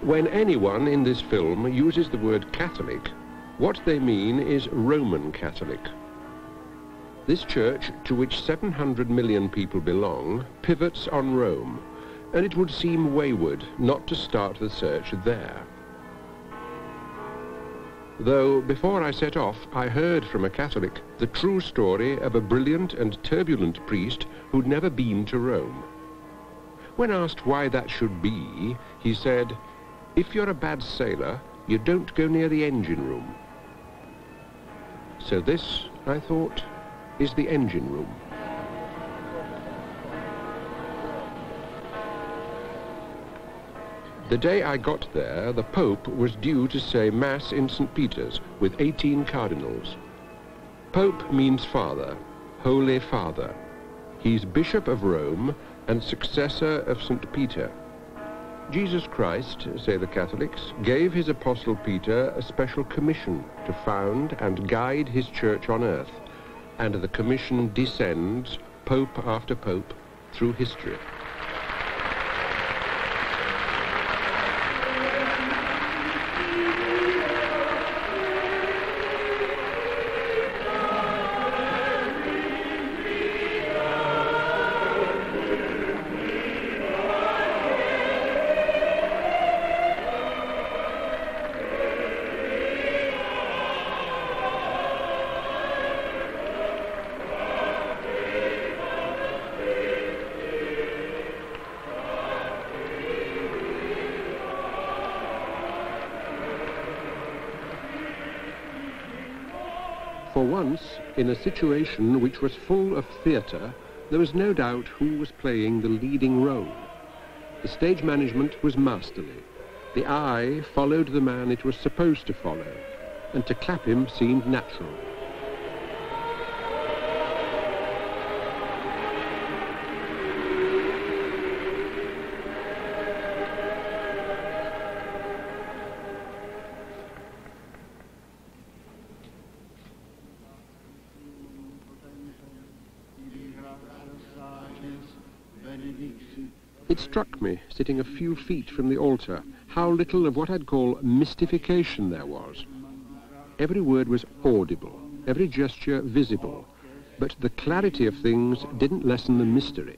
When anyone in this film uses the word Catholic, what they mean is Roman Catholic. This church, to which 700 million people belong, pivots on Rome, and it would seem wayward not to start the search there. Though, before I set off, I heard from a Catholic the true story of a brilliant and turbulent priest who'd never been to Rome. When asked why that should be, he said, "If you're a bad sailor, you don't go near the engine room." So this, I thought, is the engine room. The day I got there, the Pope was due to say Mass in St. Peter's with 18 cardinals. Pope means father, Holy Father. He's Bishop of Rome and successor of St. Peter. Jesus Christ, say the Catholics, gave his apostle Peter a special commission to found and guide his church on earth, and the commission descends, pope after pope, through history. For once, in a situation which was full of theatre, there was no doubt who was playing the leading role. The stage management was masterly. The eye followed the man it was supposed to follow, and to clap him seemed natural. It struck me, sitting a few feet from the altar, how little of what I'd call mystification there was. Every word was audible, every gesture visible, but the clarity of things didn't lessen the mystery.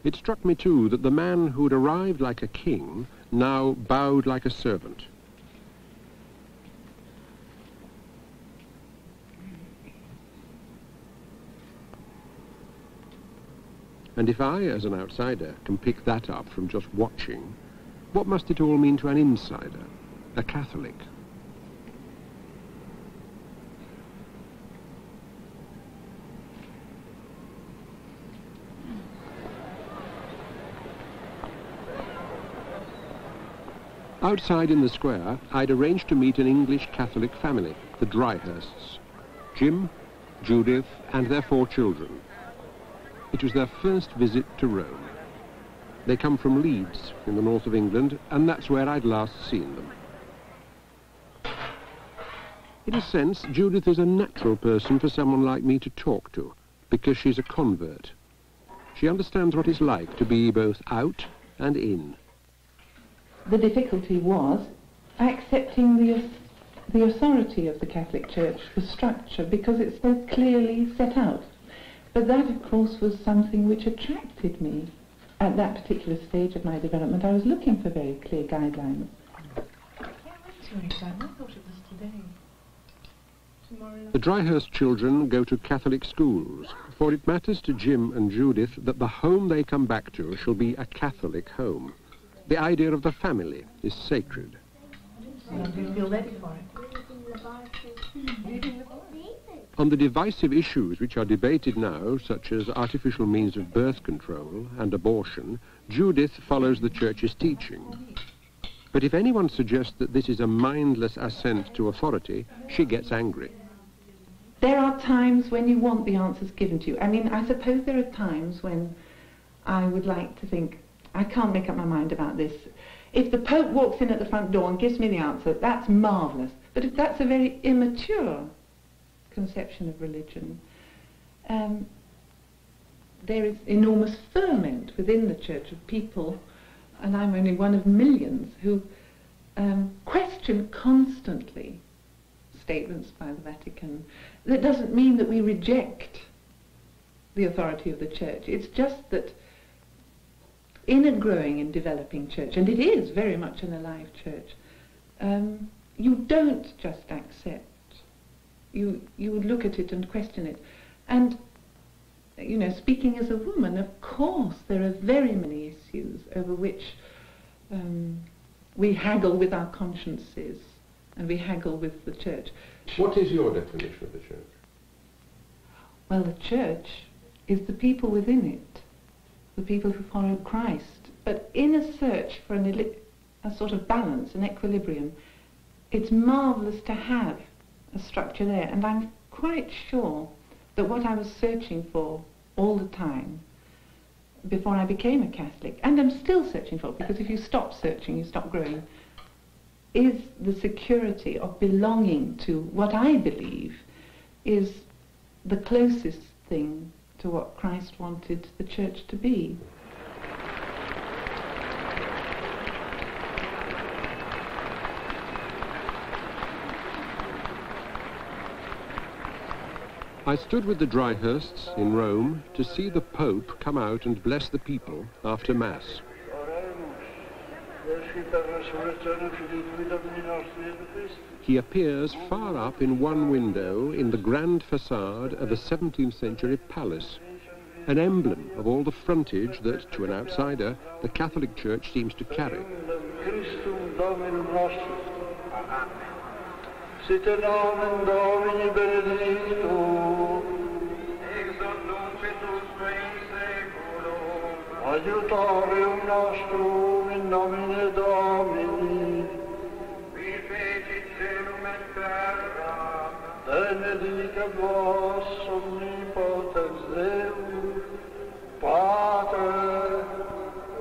It struck me, too, that the man who'd arrived like a king now bowed like a servant. And if I, as an outsider, can pick that up from just watching, what must it all mean to an insider, a Catholic? Outside in the square, I'd arranged to meet an English Catholic family, the Dryhursts. Jim, Judith, and their 4 children. It was their first visit to Rome. They come from Leeds, in the north of England, and that's where I'd last seen them. In a sense, Judith is a natural person for someone like me to talk to, because she's a convert. She understands what it's like to be both out and in. The difficulty was accepting the authority of the Catholic Church, the structure, because it's so clearly set out. But that, of course, was something which attracted me at that particular stage of my development. I was looking for very clear guidelines. When's your exam? I thought it was today. The Dryhurst children go to Catholic schools, for it matters to Jim and Judith that the home they come back to shall be a Catholic home. The idea of the family is sacred. Do you feel ready for it? On the divisive issues which are debated now, such as artificial means of birth control and abortion, Judith follows the Church's teaching. But if anyone suggests that this is a mindless assent to authority, she gets angry. There are times when you want the answers given to you. I mean, I suppose there are times when I would like to think, I can't make up my mind about this. If the Pope walks in at the front door and gives me the answer, that's marvellous. But if that's a very immature conception of religion, there is enormous ferment within the Church of people, and I'm only one of millions, who question constantly statements by the Vatican. That doesn't mean that we reject the authority of the Church. It's just that in a growing and developing church, and it is very much an alive church, you don't just accept. You look at it and question it. And, you know, speaking as a woman, of course there are very many issues over which we haggle with our consciences and we haggle with the Church. What is your definition of the Church? Well, the Church is the people within it, the people who follow Christ. But in a search for a sort of balance, an equilibrium, it's marvellous to have a structure there. And I'm quite sure that what I was searching for all the time before I became a Catholic, and I'm still searching for, because if you stop searching, you stop growing, is the security of belonging to what I believe is the closest thing to what Christ wanted the Church to be. I stood with the Dryhursts in Rome to see the Pope come out and bless the people after Mass. He appears far up in one window in the grand facade of a 17th century palace, an emblem of all the frontage that, to an outsider, the Catholic Church seems to carry. Sit nomen Domini benedictum, ex hoc nunc et usque in saeculum, aiutorium nostrum in nomine Domini, qui fecit caelum et terra, benedicat vos omnipotens Deus, Pater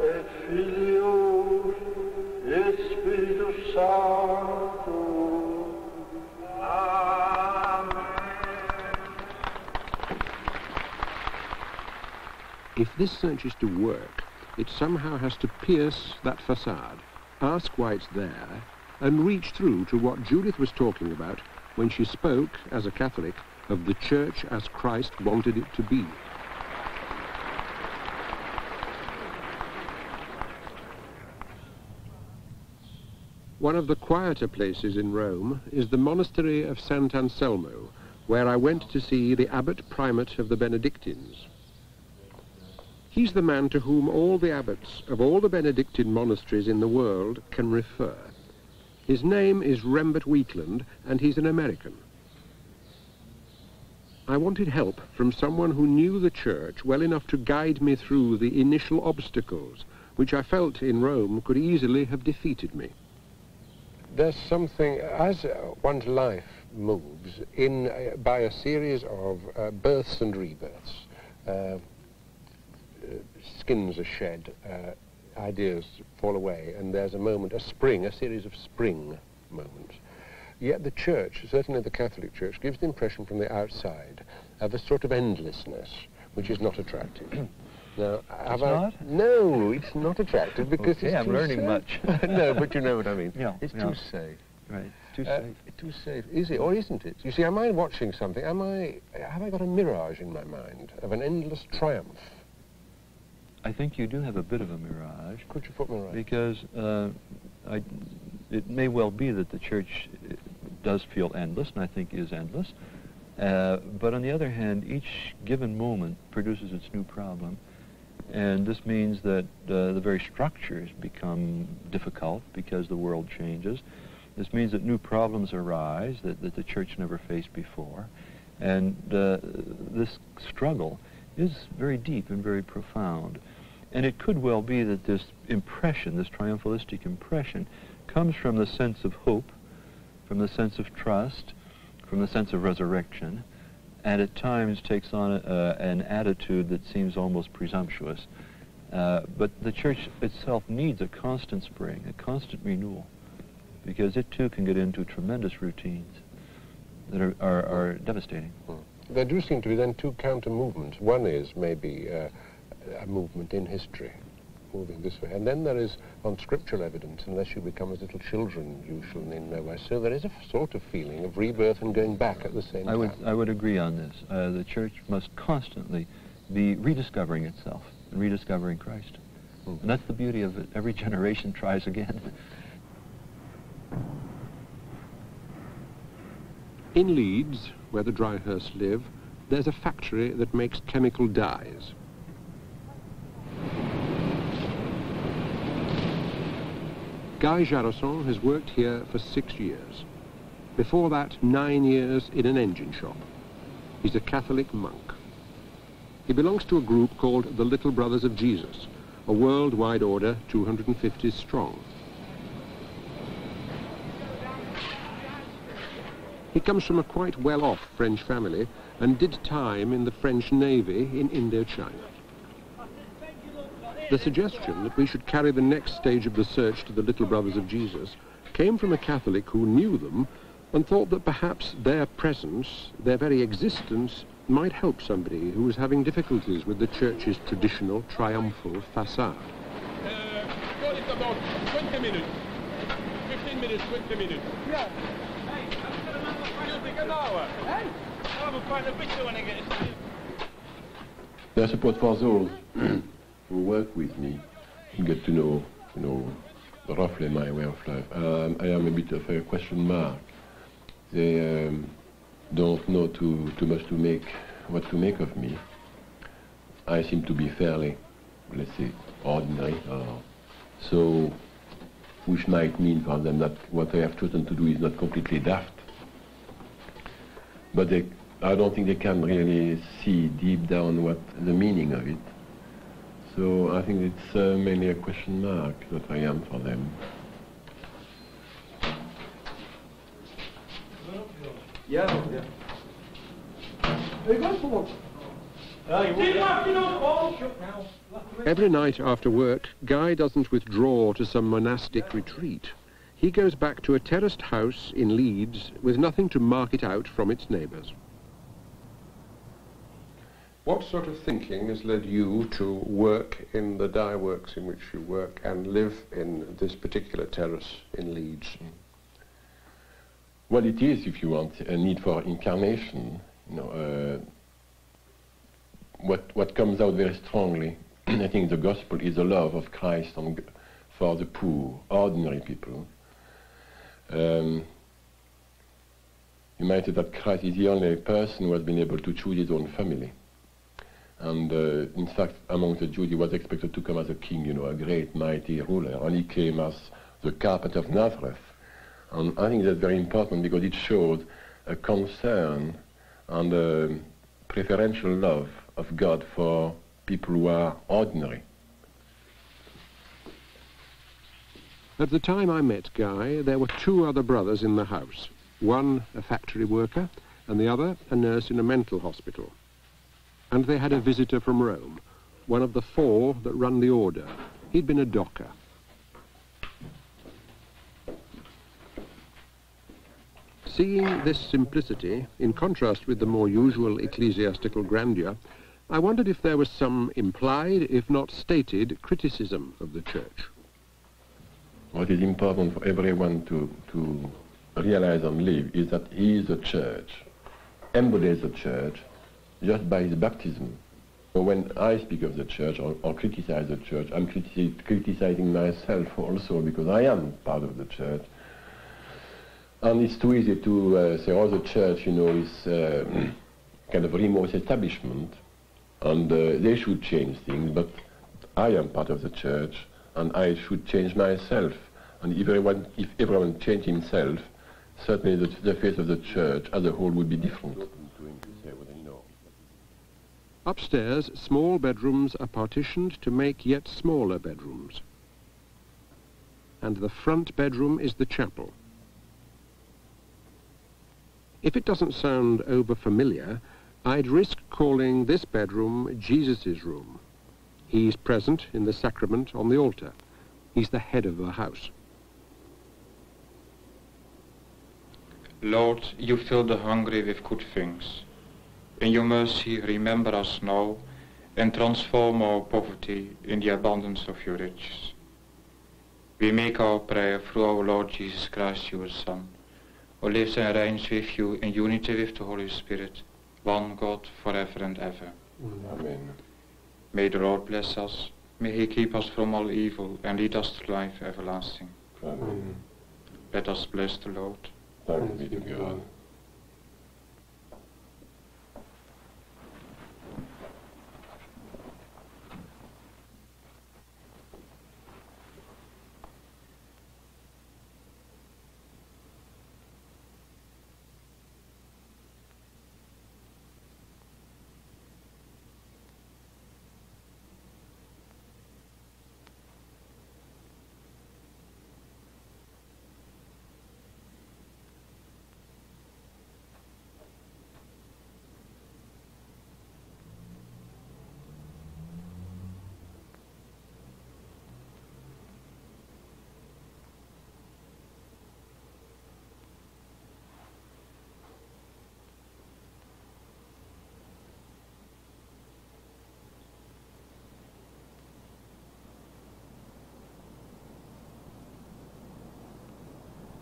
et Filius et Spiritus Sanctus. If this search is to work, it somehow has to pierce that facade, ask why it's there, and reach through to what Judith was talking about when she spoke, as a Catholic, of the Church as Christ wanted it to be. One of the quieter places in Rome is the monastery of Sant Anselmo, where I went to see the abbot primate of the Benedictines. He's the man to whom all the abbots of all the Benedictine monasteries in the world can refer. His name is Rembert Weekland, and he's an American. I wanted help from someone who knew the Church well enough to guide me through the initial obstacles, which I felt in Rome could easily have defeated me. There's something, as one's life moves by a series of births and rebirths, skins are shed, ideas fall away, and there's a moment, a series of spring moments. Yet the Church, certainly the Catholic Church, gives the impression from the outside of a sort of endlessness, which is not attractive. Now, no, it's not attractive because it's I'm too learning safe. much. No, but you know what I mean. Yeah, it's too safe. Right, too safe. Too safe, is it, or isn't it? You see, am I watching something? Have I got a mirage in my mind of an endless triumph? I think you do have a bit of a mirage. Could you put me right? Because it may well be that the Church does feel endless, and I think is endless. But on the other hand, each given moment produces its new problem. And this means that the very structures become difficult because the world changes. This means that new problems arise that the Church never faced before. And this struggle is very deep and very profound. And it could well be that this impression, this triumphalistic impression, comes from the sense of hope, from the sense of trust, from the sense of resurrection, and at times takes on an attitude that seems almost presumptuous. But the church itself needs a constant spring, a constant renewal, because it too can get into tremendous routines that are devastating. There do seem to be then two counter movements. One is maybe a movement in history, moving this way, and then there is on scriptural evidence, unless you become as little children, you shall in no way. So there is a sort of feeling of rebirth and going back at the same time. I would agree on this. The church must constantly be rediscovering itself and rediscovering Christ. And that's the beauty of it. Every generation tries again. In Leeds, where the Dryhursts live, there's a factory that makes chemical dyes. Guy Jarrosson has worked here for 6 years. Before that, 9 years in an engine shop. He's a Catholic monk. He belongs to a group called the Little Brothers of Jesus, a worldwide order 250 strong. He comes from a quite well-off French family and did time in the French Navy in Indochina. The suggestion that we should carry the next stage of the search to the Little Brothers of Jesus came from a Catholic who knew them and thought that perhaps their presence, their very existence, might help somebody who was having difficulties with the church's traditional triumphal facade. Call it about 20 minutes. 15 minutes, 20 minutes. Yeah. I suppose for those who work with me, who get to know, roughly my way of life, I am a bit of a question mark. They don't know too much what to make of me. I seem to be fairly, let's say, ordinary, so which might mean for them that what I have chosen to do is not completely daft. But I don't think they can really see deep down what the meaning of it. So I think it's mainly a question mark that I am for them. Every night after work, Guy doesn't withdraw to some monastic retreat. He goes back to a terraced house in Leeds with nothing to mark it out from its neighbours. What sort of thinking has led you to work in the dye works in which you work and live in this particular terrace in Leeds? Well, it is, if you want, a need for incarnation. What comes out very strongly, I think the gospel is the love of Christ for the poor, ordinary people. You might say that Christ is the only person who has been able to choose his own family. And in fact, among the Jews, he was expected to come as a king, a great, mighty ruler, and he came as the carpenter of Nazareth. And I think that's very important because it showed a concern and a preferential love of God for people who are ordinary. At the time I met Guy, there were 2 other brothers in the house. One a factory worker, and the other a nurse in a mental hospital. And they had a visitor from Rome, one of the 4 that run the order. He'd been a docker. Seeing this simplicity, in contrast with the more usual ecclesiastical grandeur, I wondered if there was some implied, if not stated, criticism of the church. What is important for everyone to realize and live is that he is a church, embodies the church, just by his baptism. So when I speak of the church or criticize the church, I'm criticizing myself also because I am part of the church. And it's too easy to say, oh, the church, is kind of remote establishment, and they should change things, but I am part of the church, and I should change myself. And if everyone changed himself, certainly the face of the church as a whole would be different. Upstairs, small bedrooms are partitioned to make yet smaller bedrooms. And the front bedroom is the chapel. If it doesn't sound over-familiar, I'd risk calling this bedroom Jesus' room. He's present in the sacrament on the altar. He's the head of the house. Lord, you fill the hungry with good things. In your mercy, remember us now and transform our poverty in the abundance of your riches. We make our prayer through our Lord Jesus Christ, your Son, who lives and reigns with you in unity with the Holy Spirit, one God, forever and ever. Amen. May the Lord bless us. May he keep us from all evil and lead us to life everlasting. Amen. Let us bless the Lord. Thanks be to God.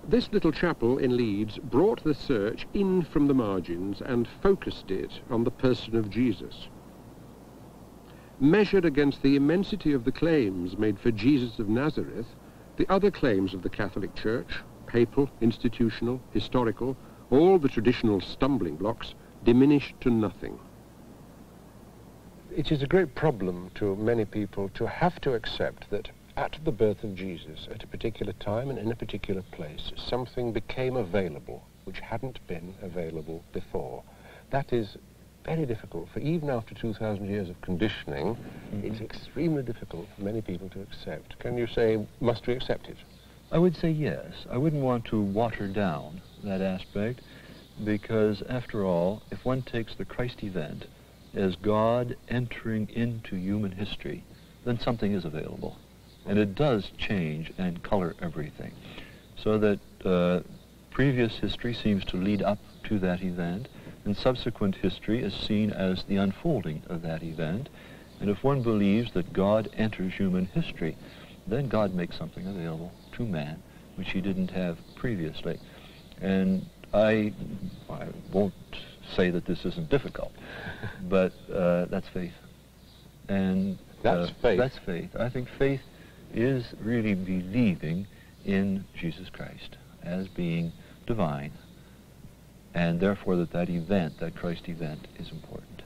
This little chapel in Leeds brought the search in from the margins and focused it on the person of Jesus. Measured against the immensity of the claims made for Jesus of Nazareth, the other claims of the Catholic Church, papal, institutional, historical, all the traditional stumbling blocks, diminished to nothing. It is a great problem to many people to have to accept that at the birth of Jesus, at a particular time and in a particular place, something became available which hadn't been available before. That is very difficult, for even after 2,000 years of conditioning, it's extremely difficult for many people to accept. Can you say, must we accept it? I would say yes. I wouldn't want to water down that aspect, because after all, if one takes the Christ event as God entering into human history, then something is available. And it does change and color everything. So that previous history seems to lead up to that event, and subsequent history is seen as the unfolding of that event. And if one believes that God enters human history, then God makes something available to man, which he didn't have previously. And I won't say that this isn't difficult, but that's faith. And that's faith. That's faith. I think faith is really believing in Jesus Christ as being divine, and therefore that event, that Christ event, is important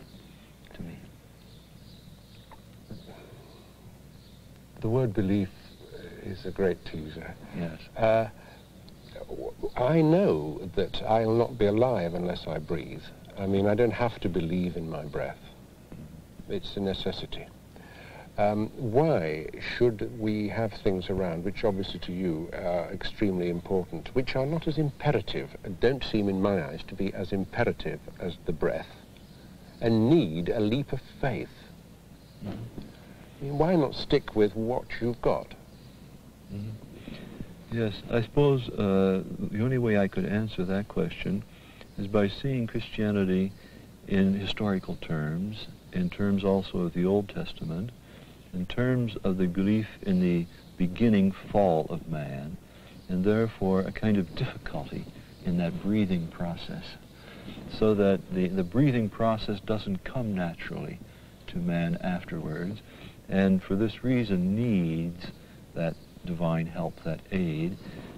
to me. The word belief is a great teaser. Yes. I know that I'll not be alive unless I breathe. I mean, I don't have to believe in my breath. It's a necessity. Why should we have things around, which obviously to you are extremely important, which are not as imperative, don't seem in my eyes to be as imperative as the breath, and need a leap of faith? I mean, why not stick with what you've got? Yes, I suppose the only way I could answer that question is by seeing Christianity in historical terms, in terms also of the Old Testament, in terms of the belief in the beginning fall of man, and therefore a kind of difficulty in that breathing process, so that the breathing process doesn't come naturally to man afterwards, and for this reason needs that divine help, that aid.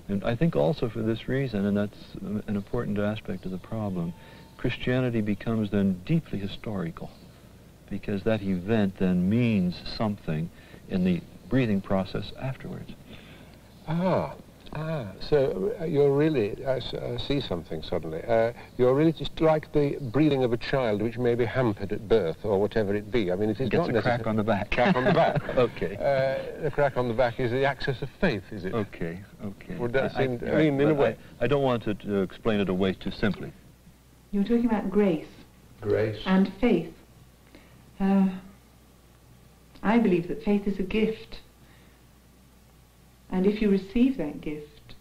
And I think also for this reason, and that's an important aspect of the problem, Christianity becomes then deeply historical, because that event then means something in the breathing process afterwards. So you're really, I see something suddenly, you're really just like the breathing of a child which may be hampered at birth or whatever it be. I mean, it is Gets not a crack on the back. Crack on the back. Okay. The crack on the back is the access of faith, is it? Okay. Would that seem, I mean, in a way... I don't want to explain it away too simply. You were talking about grace. Grace. And faith. I I believe that faith is a gift. And if you receive that gift,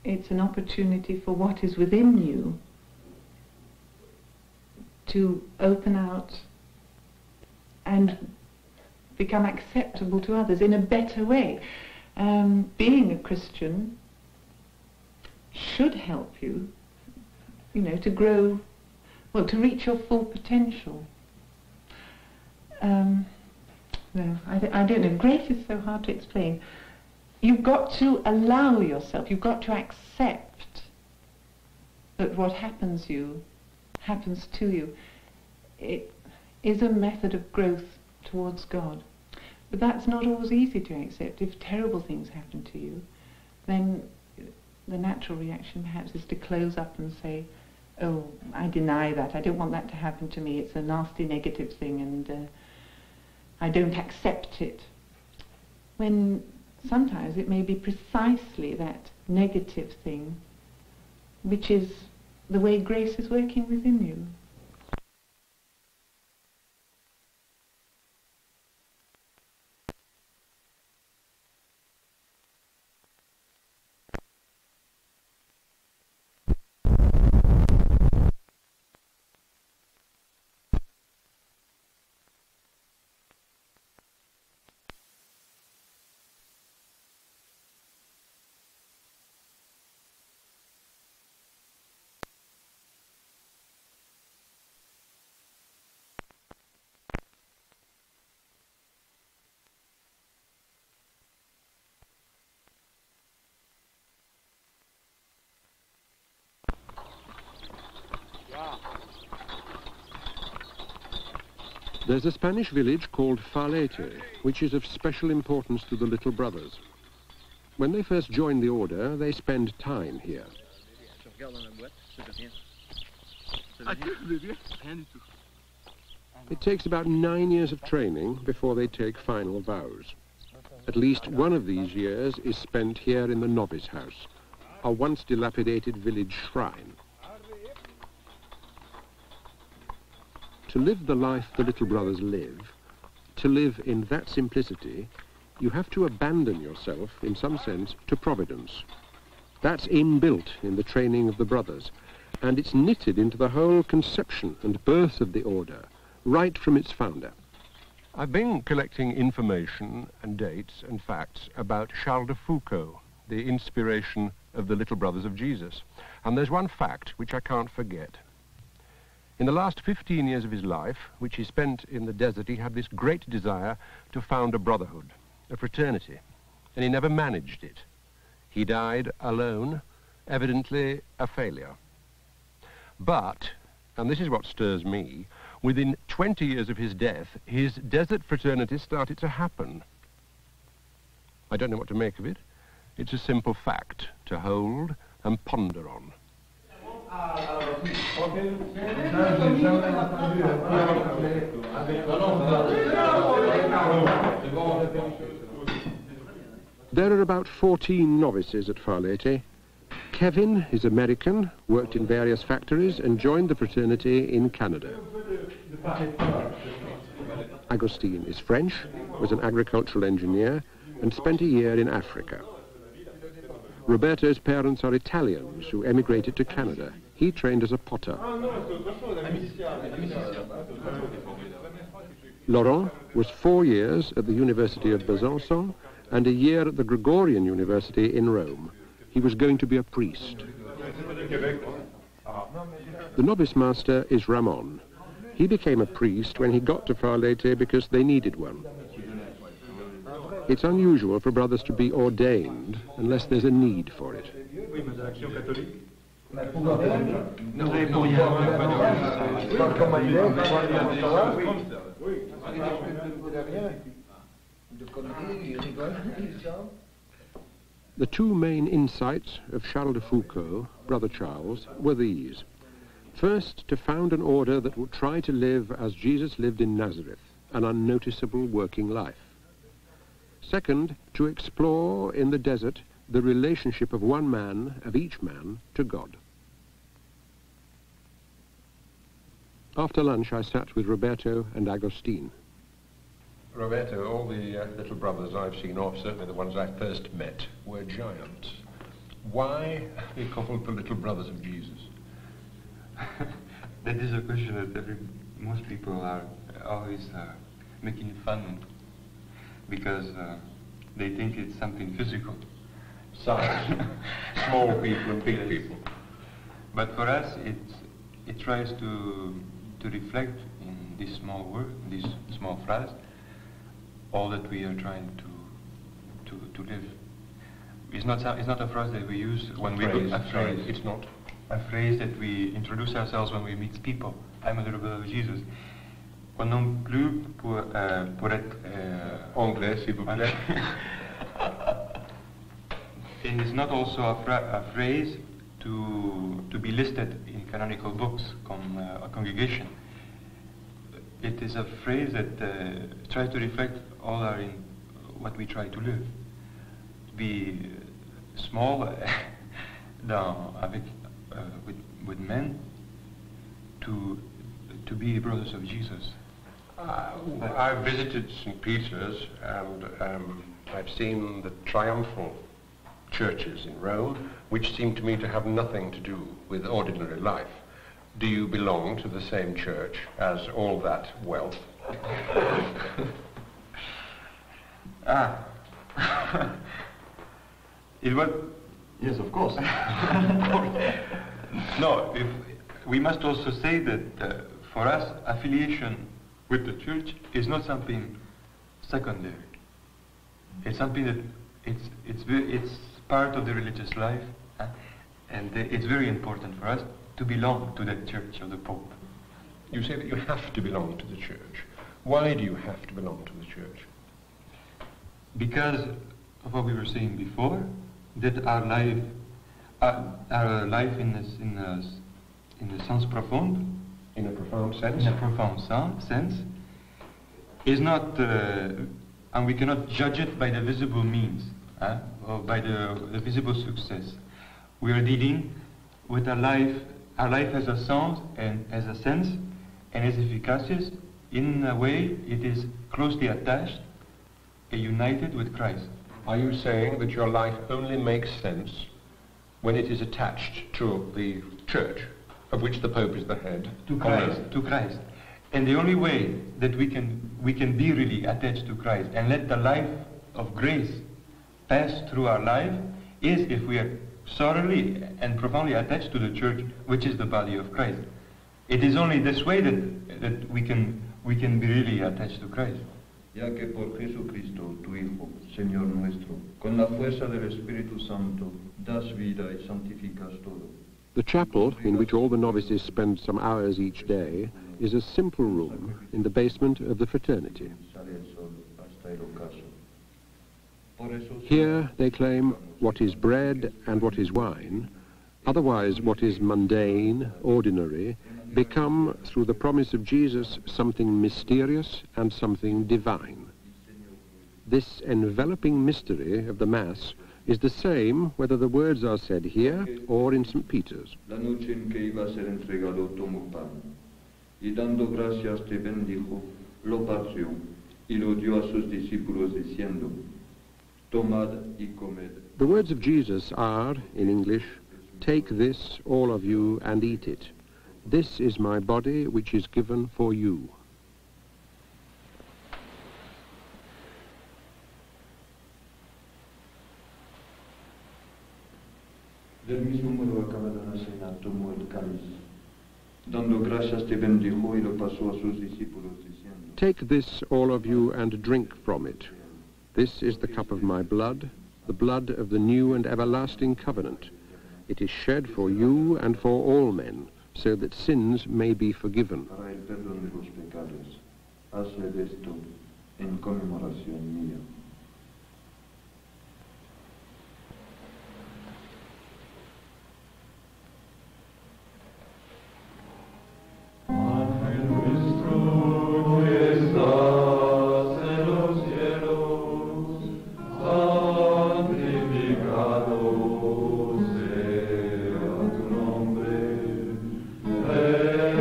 it's an opportunity for what is within you to open out and become acceptable to others in a better way. Being a Christian should help you, you know, to grow, well, to reach your full potential. No, I don't know. Grace is so hard to explain. You've got to allow yourself, you've got to accept that what happens to you. It is a method of growth towards God. But that's not always easy to accept. If terrible things happen to you, then the natural reaction perhaps is to close up and say, oh, I deny that, I don't want that to happen to me, it's a nasty negative thing and I don't accept it. When sometimes it may be precisely that negative thing which is the way grace is working within you. There's a Spanish village called Falete, which is of special importance to the Little Brothers. When they first join the order, they spend time here. It takes about 9 years of training before they take final vows. At least one of these years is spent here in the novice house, a once dilapidated village shrine. To live the life the Little Brothers live, to live in that simplicity, you have to abandon yourself, in some sense, to Providence. That's inbuilt in the training of the brothers, and it's knitted into the whole conception and birth of the order, right from its founder. I've been collecting information and dates and facts about Charles de Foucault, the inspiration of the Little Brothers of Jesus. And there's one fact which I can't forget. In the last 15 years of his life, which he spent in the desert, he had this great desire to found a brotherhood, a fraternity, and he never managed it. He died alone, evidently a failure. But, and this is what stirs me, within 20 years of his death, his desert fraternity started to happen. I don't know what to make of it. It's a simple fact to hold and ponder on. There are about 14 novices at Falete. Kevin is American, worked in various factories and joined the fraternity in Canada. Agustin is French, was an agricultural engineer and spent a year in Africa. Roberto's parents are Italians who emigrated to Canada. He trained as a potter. Laurent was 4 years at the University of Besançon and a year at the Gregorian University in Rome. He was going to be a priest. The novice master is Ramon. He became a priest when he got to Falete because they needed one. It's unusual for brothers to be ordained unless there's a need for it. The two main insights of Charles de Foucault, Brother Charles, were these. First, to found an order that would try to live as Jesus lived in Nazareth, an unnoticeable working life. Second, to explore in the desert the relationship of one man, of each man, to God. After lunch, I sat with Roberto and Agustin. Roberto, all the little brothers I've seen, or certainly the ones I first met, were giants. Why are they called the little brothers of Jesus? That is a question that most people are always making fun, because they think it's something physical. Size. Small people and big people. But for us, it tries to reflect in this small word, this small phrase, all that we are trying to live. It's not a phrase that we use when we go. It's not a phrase that we introduce ourselves when we meet people. I'm a little bit of Jesus. Non plus pour être anglais, s'il vous plaît. And it's not also a phrase to be listed in canonical books comme a congregation. It is a phrase that tries to reflect all our in what we try to live. To be small with men, to be brothers of Jesus. I've visited St. Peter's, and I've seen the triumphal churches in Rome, which seem to me to have nothing to do with ordinary life. Do you belong to the same church as all that wealth? It was, yes, of course. No, we must also say that for us, affiliation with the church is not something secondary. It's something that it's part of the religious life, and it's very important for us to belong to the Church of the Pope. You say that you have to belong to the church. Why do you have to belong to the church? Because of what we were saying before, that our life in the sens profond, in a profound sense, is not, and we cannot judge it by the visible means, or by the visible success. We are dealing with our life. Our life has a sound and has a sense and is efficacious. In a way, it is closely attached and united with Christ. Are you saying that your life only makes sense when it is attached to the church, of which the Pope is the head? To Christ. And the only way that we can be really attached to Christ and let the life of grace pass through our life is if we are thoroughly and profoundly attached to the church, which is the body of Christ. It is only this way that we can be really attached to Christ. Ya que por Jesucristo, tu Hijo, Señor nuestro, con la fuerza del Espíritu Santo, das vida y santificas todo. The chapel, in which all the novices spend some hours each day, is a simple room in the basement of the fraternity. Here they claim what is bread and what is wine, otherwise what is mundane, ordinary, become, through the promise of Jesus, something mysterious and something divine. This enveloping mystery of the Mass is the same whether the words are said here or in St. Peter's. La noche en que iba a ser entregado tomó pan, y dando gracias te bendijo, lo partió, y lo dio a sus discípulos diciendo, tomad y comed. The words of Jesus are, in English, take this, all of you, and eat it. This is my body, which is given for you. Del mismo modo acabada la cena tomó el cáliz, dando gracias te bendijo y lo pasó a sus discípulos diciendo, take this, all of you, and drink from it. This is the cup of my blood, the blood of the new and everlasting covenant. It is shed for you and for all men, so that sins may be forgiven. Para el perdón de los pecados, haced esto en conmemoración mía.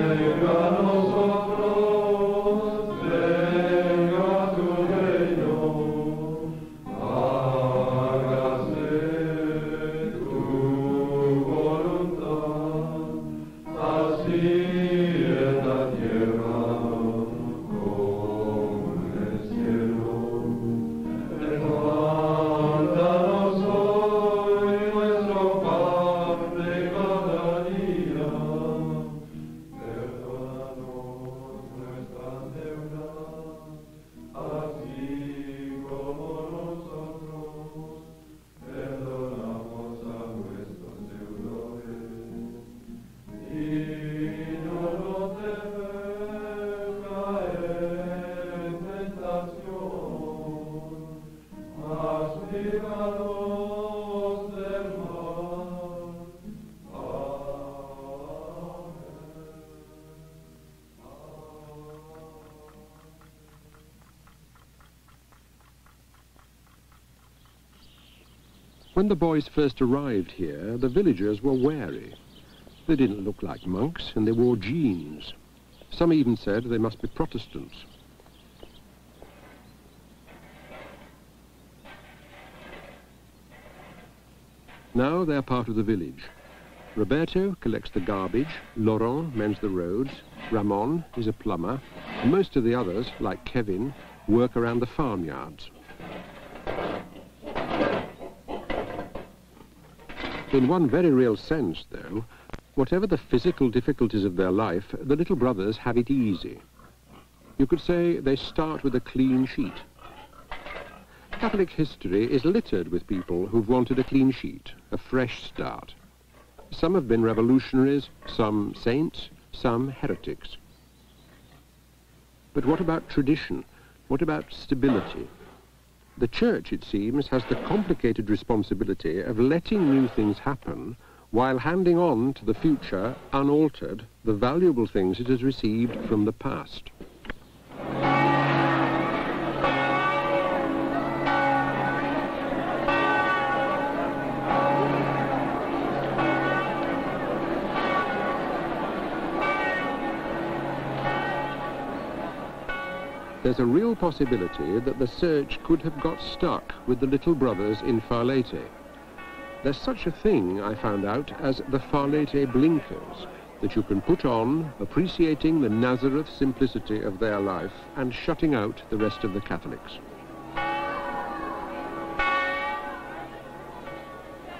Venga a nosotros, venga a tu When the boys first arrived here, the villagers were wary. They didn't look like monks, and they wore jeans. Some even said they must be Protestants. Now they're part of the village. Roberto collects the garbage, Laurent mends the roads, Ramon is a plumber, and most of the others, like Kevin, work around the farmyards. In one very real sense, though, whatever the physical difficulties of their life, the little brothers have it easy. You could say they start with a clean sheet. Catholic history is littered with people who've wanted a clean sheet, a fresh start. Some have been revolutionaries, some saints, some heretics. But what about tradition? What about stability? The Church, it seems, has the complicated responsibility of letting new things happen while handing on to the future, unaltered, the valuable things it has received from the past. There's a real possibility that the search could have got stuck with the little brothers in Farlete. There's such a thing, I found out, as the Farlete blinkers that you can put on, appreciating the Nazareth simplicity of their life and shutting out the rest of the Catholics.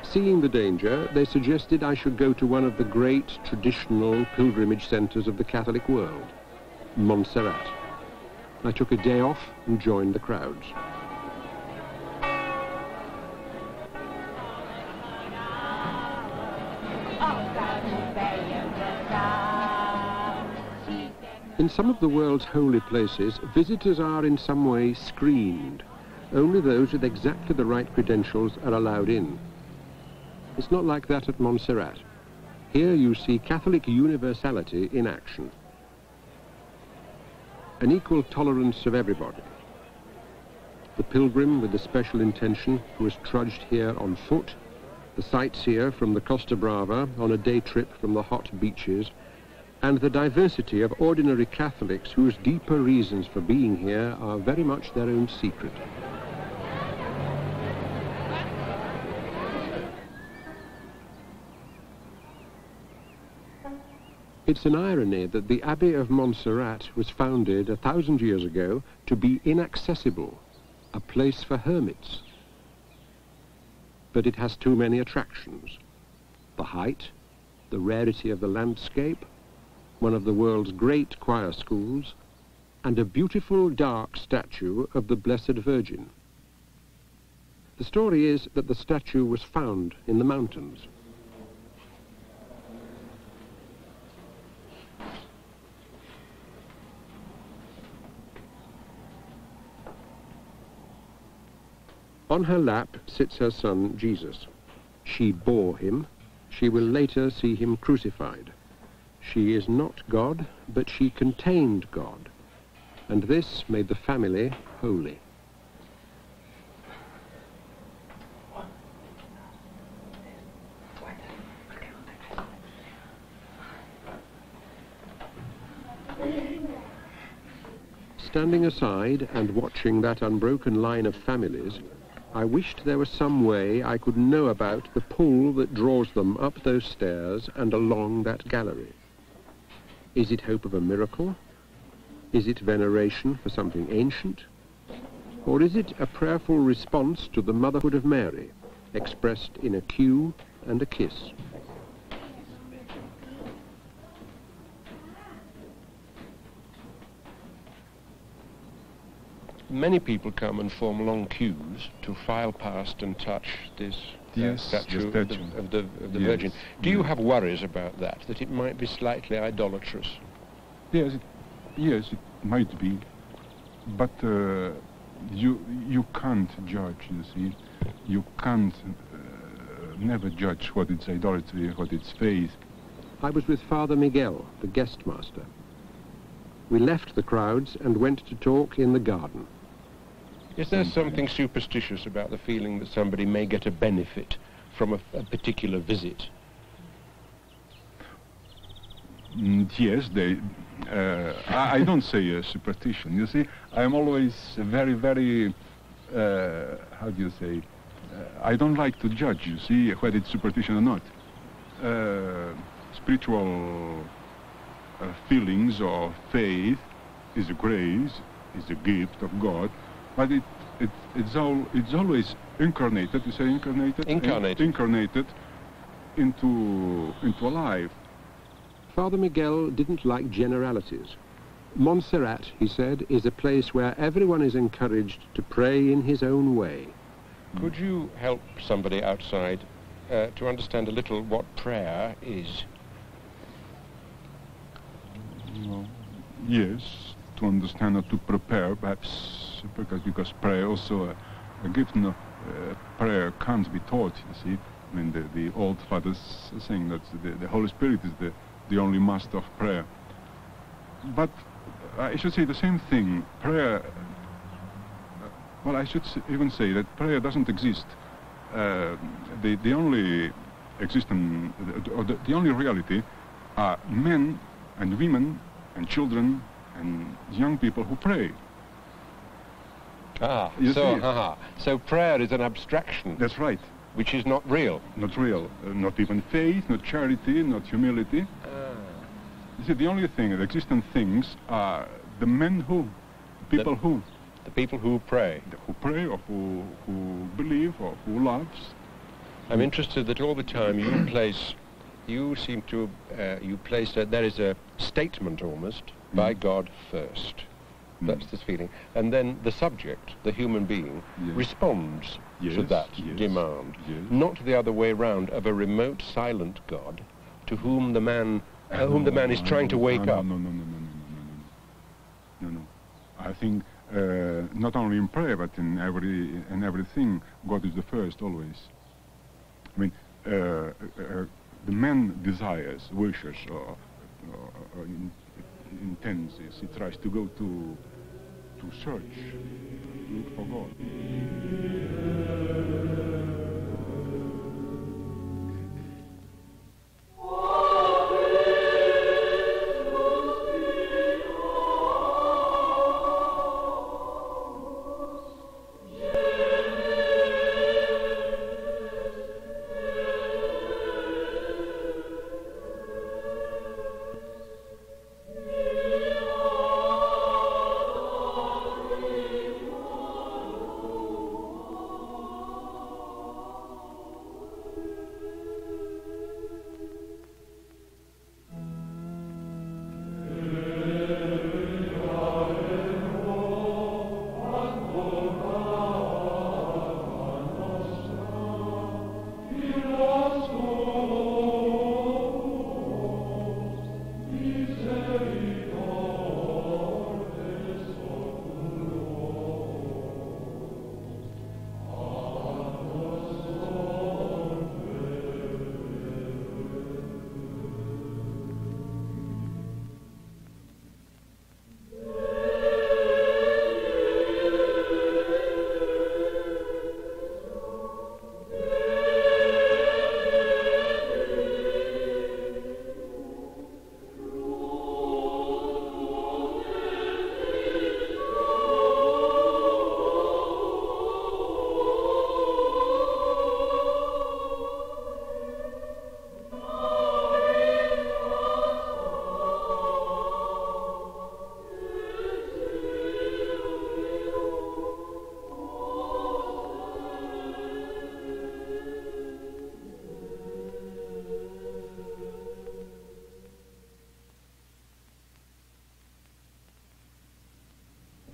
Seeing the danger, they suggested I should go to one of the great traditional pilgrimage centres of the Catholic world, Montserrat. I took a day off and joined the crowds. In some of the world's holy places, visitors are in some way screened. Only those with exactly the right credentials are allowed in. It's not like that at Montserrat. Here you see Catholic universality in action. An equal tolerance of everybody. The pilgrim with the special intention who has trudged here on foot, the sightseer from the Costa Brava on a day trip from the hot beaches, and the diversity of ordinary Catholics whose deeper reasons for being here are very much their own secret. It's an irony that the Abbey of Montserrat was founded 1,000 years ago to be inaccessible, a place for hermits. But it has too many attractions. The height, the rarity of the landscape, one of the world's great choir schools, and a beautiful dark statue of the Blessed Virgin. The story is that the statue was found in the mountains. On her lap sits her son, Jesus. She bore him. She will later see him crucified. She is not God, but she contained God. And this made the family holy. Standing aside and watching that unbroken line of families, I wished there was some way I could know about the pull that draws them up those stairs and along that gallery. Is it hope of a miracle? Is it veneration for something ancient? Or is it a prayerful response to the motherhood of Mary, expressed in a cue and a kiss? Many people come and form long queues to file past and touch this statue of the Virgin. Do you have worries about that, that it might be slightly idolatrous? Yes, it might be, but you can't judge, you see. You can't never judge what it's idolatry, what it's faith. I was with Father Miguel, the guest master. We left the crowds and went to talk in the garden. Is there something superstitious about the feeling that somebody may get a benefit from a particular visit? Yes, I don't say superstition. You see, I'm always very, very, how do you say, I don't like to judge, you see, whether it's superstition or not. Spiritual feelings or faith is a grace, is a gift of God, but it's always incarnated. You say incarnated? Incarnated into a life. Father Miguel didn't like generalities. Montserrat, he said, is a place where everyone is encouraged to pray in his own way. Could you help somebody outside to understand a little what prayer is? Well, yes, to understand how to prepare, perhaps, because prayer also a gift. No, prayer can't be taught, you see. I mean, the old fathers are saying that the Holy Spirit is the only master of prayer. But I should say the same thing. Prayer, well, I should even say that prayer doesn't exist. The only existence, or the only reality are men and women and children and young people who pray. Ah, so prayer is an abstraction. That's right. Which is not real. Not real. Not even faith, not charity, not humility. You see, the only thing, the existent things are the men who, people who. The people who pray. Who pray, or who believe, or who loves. I'm interested that all the time you seem to, you place that there is a statement almost, by God first. That's this feeling. And then the subject, the human being, responds to that demand. Not the other way round, of a remote, silent God to whom the man is trying to wake up. No. I think not only in prayer, but in everything, God is the first always. I mean, the man desires, wishes, or intends this. He tries to go to search, look for God.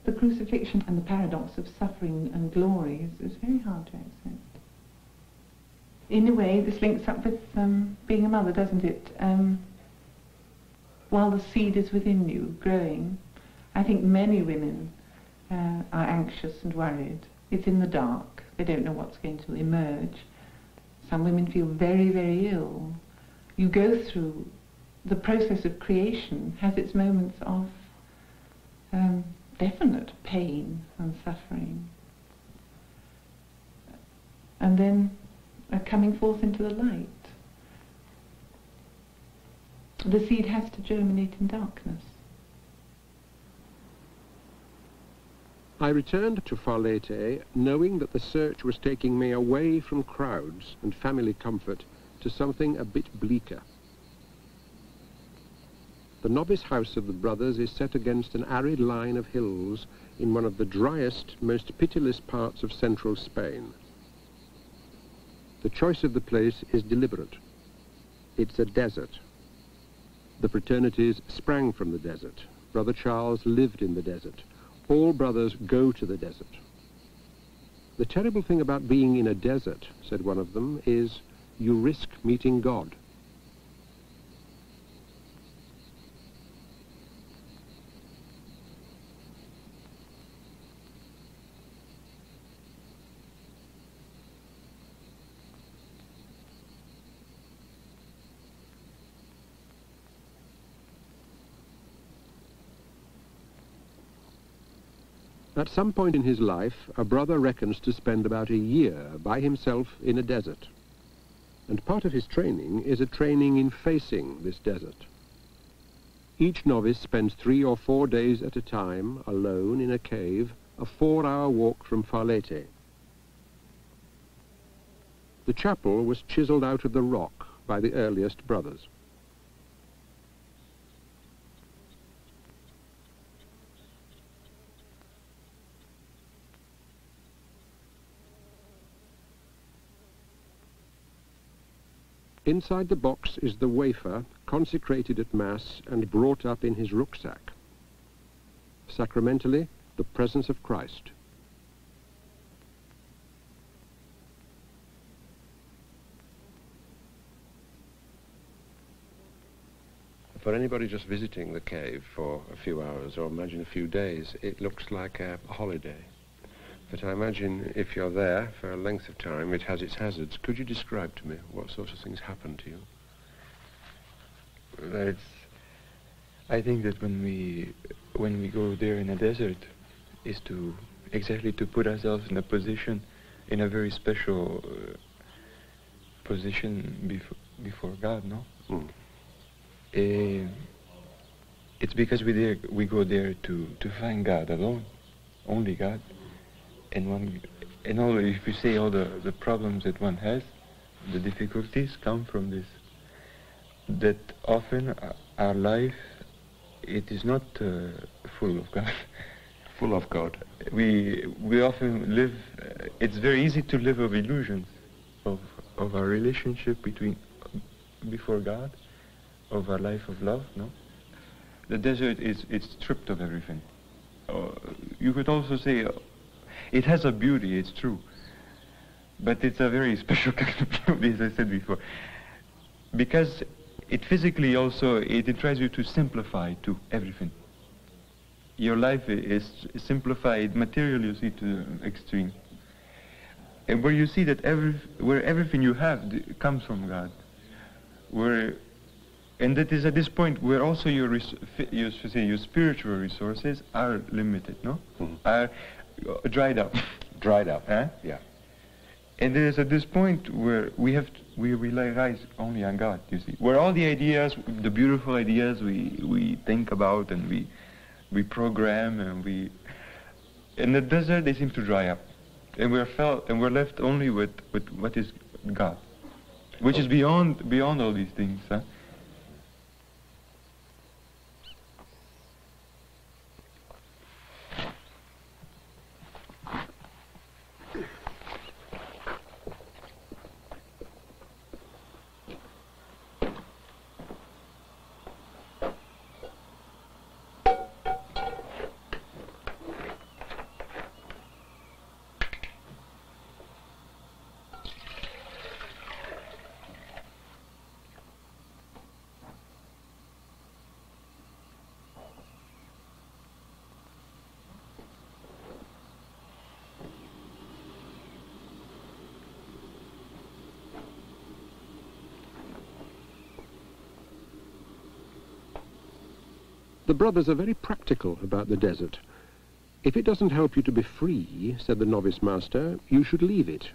The crucifixion and the paradox of suffering and glory is very hard to accept. In a way, this links up with being a mother, doesn't it? While the seed is within you, growing, I think many women are anxious and worried. It's in the dark. They don't know what's going to emerge. Some women feel very, very ill. You go through the process of creation, has its moments of definite pain and suffering. and then a coming forth into the light. The seed has to germinate in darkness. I returned to Farlete knowing that the search was taking me away from crowds and family comfort to something a bit bleaker. The novice house of the brothers is set against an arid line of hills in one of the driest, most pitiless parts of central Spain. The choice of the place is deliberate. It's a desert. The fraternities sprang from the desert. Brother Charles lived in the desert. All brothers go to the desert. The terrible thing about being in a desert, said one of them, is you risk meeting God. At some point in his life, a brother reckons to spend about a year by himself in a desert. And part of his training is a training in facing this desert. Each novice spends 3 or 4 days at a time, alone in a cave, a 4-hour walk from Farlete. The chapel was chiseled out of the rock by the earliest brothers. Inside the box is the wafer, consecrated at Mass and brought up in his rucksack. Sacramentally, the presence of Christ. For anybody just visiting the cave for a few hours, or imagine a few days, it looks like a holiday. But I imagine if you're there for a length of time, it has its hazards. Could you describe to me what sorts of things happen to you? I think that when we go there in a desert, is to exactly to put ourselves in a position, in a very special position before God, no? It's because we go there to find God alone, only God. And if you say all the problems that one has, the difficulties come from this. That often our life, it is not full of God. Full of God. We often live, it's very easy to live of illusions, of our relationship before God, of our life of love, no? The desert it's stripped of everything. You could also say, it has a beauty, it's true, but it's a very special kind of beauty, as I said before, because it physically also, it tries you to simplify to everything. Your life is simplified materially, you see, to the extreme. And where you see that where everything you have comes from God, and that is at this point where also your spiritual resources are limited, no? Are dried up. Dried up. Eh? Yeah. And it is at this point where we rely only on God, you see. Where all the ideas, the beautiful ideas we think about and we program and in the desert they seem to dry up. And we're left only with what is God. Which is beyond all these things, huh? The brothers are very practical about the desert. If it doesn't help you to be free, said the novice master, you should leave it.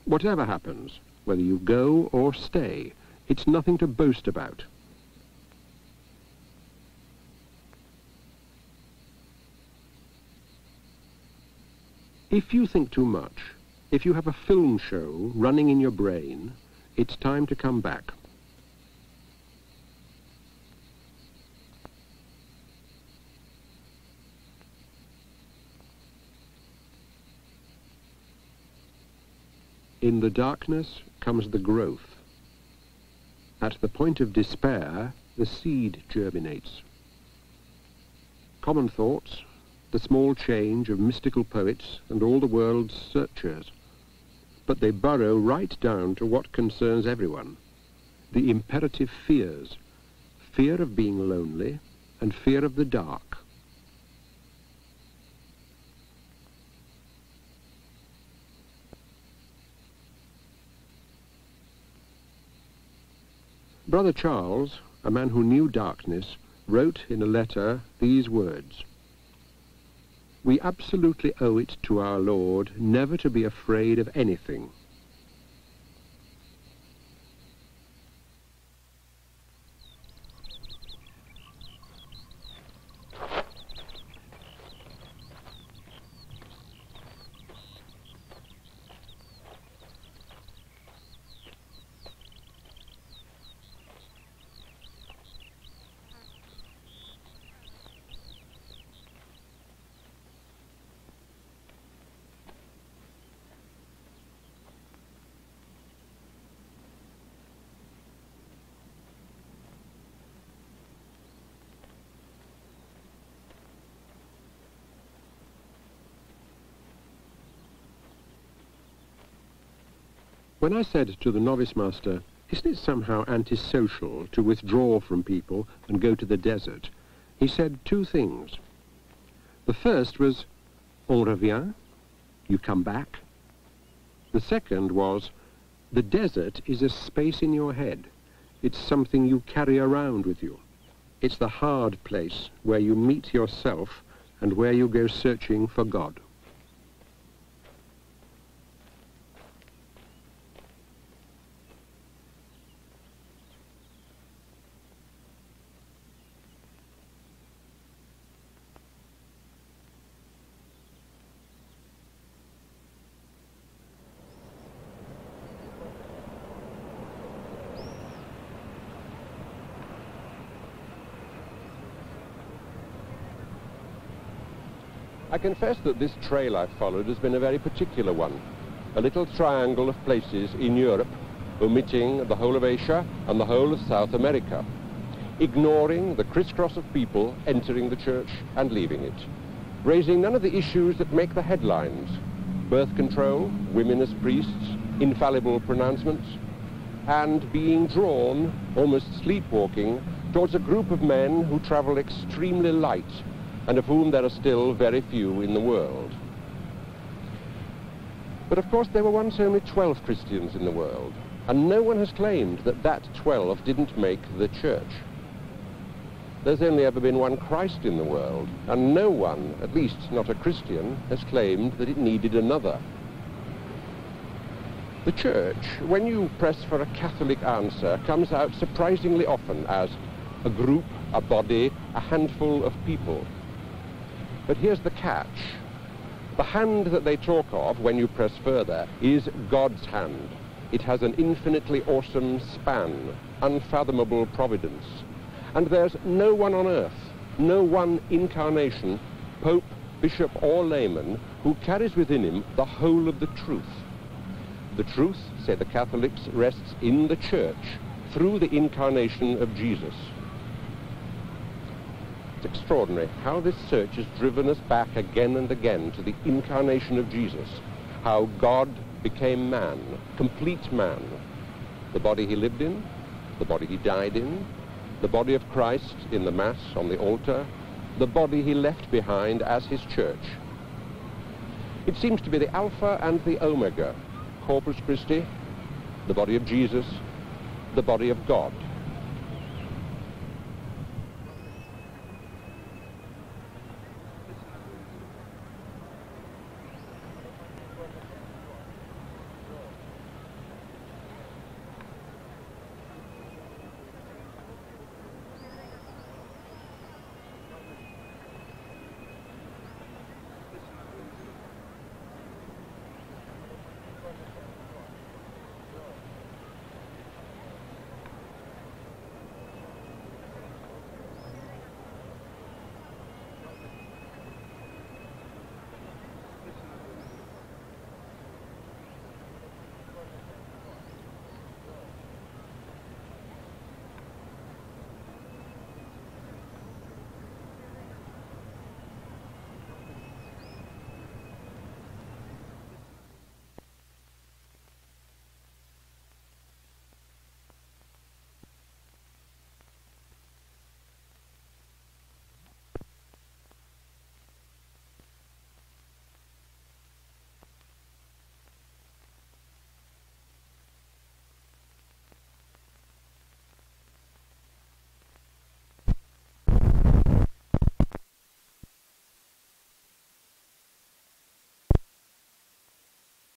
Whatever happens, whether you go or stay, it's nothing to boast about. If you think too much, if you have a film show running in your brain, it's time to come back. In the darkness comes the growth. At the point of despair, the seed germinates. Common thoughts, the small change of mystical poets and all the world's searchers, but they burrow right down to what concerns everyone, the imperative fears, fear of being lonely and fear of the dark. Brother Charles, a man who knew darkness, wrote in a letter these words: "We absolutely owe it to our Lord never to be afraid of anything." When I said to the novice master, "Isn't it somehow antisocial to withdraw from people and go to the desert?" he said two things. The first was, "On revient," you come back. The second was, the desert is a space in your head. It's something you carry around with you. It's the hard place where you meet yourself and where you go searching for God. I confess that this trail I've followed has been a very particular one. A little triangle of places in Europe, omitting the whole of Asia and the whole of South America, ignoring the crisscross of people entering the church and leaving it, raising none of the issues that make the headlines: birth control, women as priests, infallible pronouncements, and being drawn, almost sleepwalking, towards a group of men who travel extremely light, and of whom there are still very few in the world. But of course there were once only 12 Christians in the world, and no one has claimed that that 12 didn't make the church. There's only ever been one Christ in the world, and no one, at least not a Christian, has claimed that it needed another. The church, when you press for a Catholic answer, comes out surprisingly often as a group, a body, a handful of people. But here's the catch. The hand that they talk of, when you press further, is God's hand. It has an infinitely awesome span, unfathomable providence. And there's no one on earth, no one incarnation, pope, bishop, or layman, who carries within him the whole of the truth. The truth, say the Catholics, rests in the church, through the incarnation of Jesus. It's extraordinary how this search has driven us back again and again to the incarnation of Jesus, how God became man, complete man, the body he lived in, the body he died in, the body of Christ in the Mass on the altar, the body he left behind as his church. It seems to be the Alpha and the Omega, Corpus Christi, the body of Jesus, the body of God.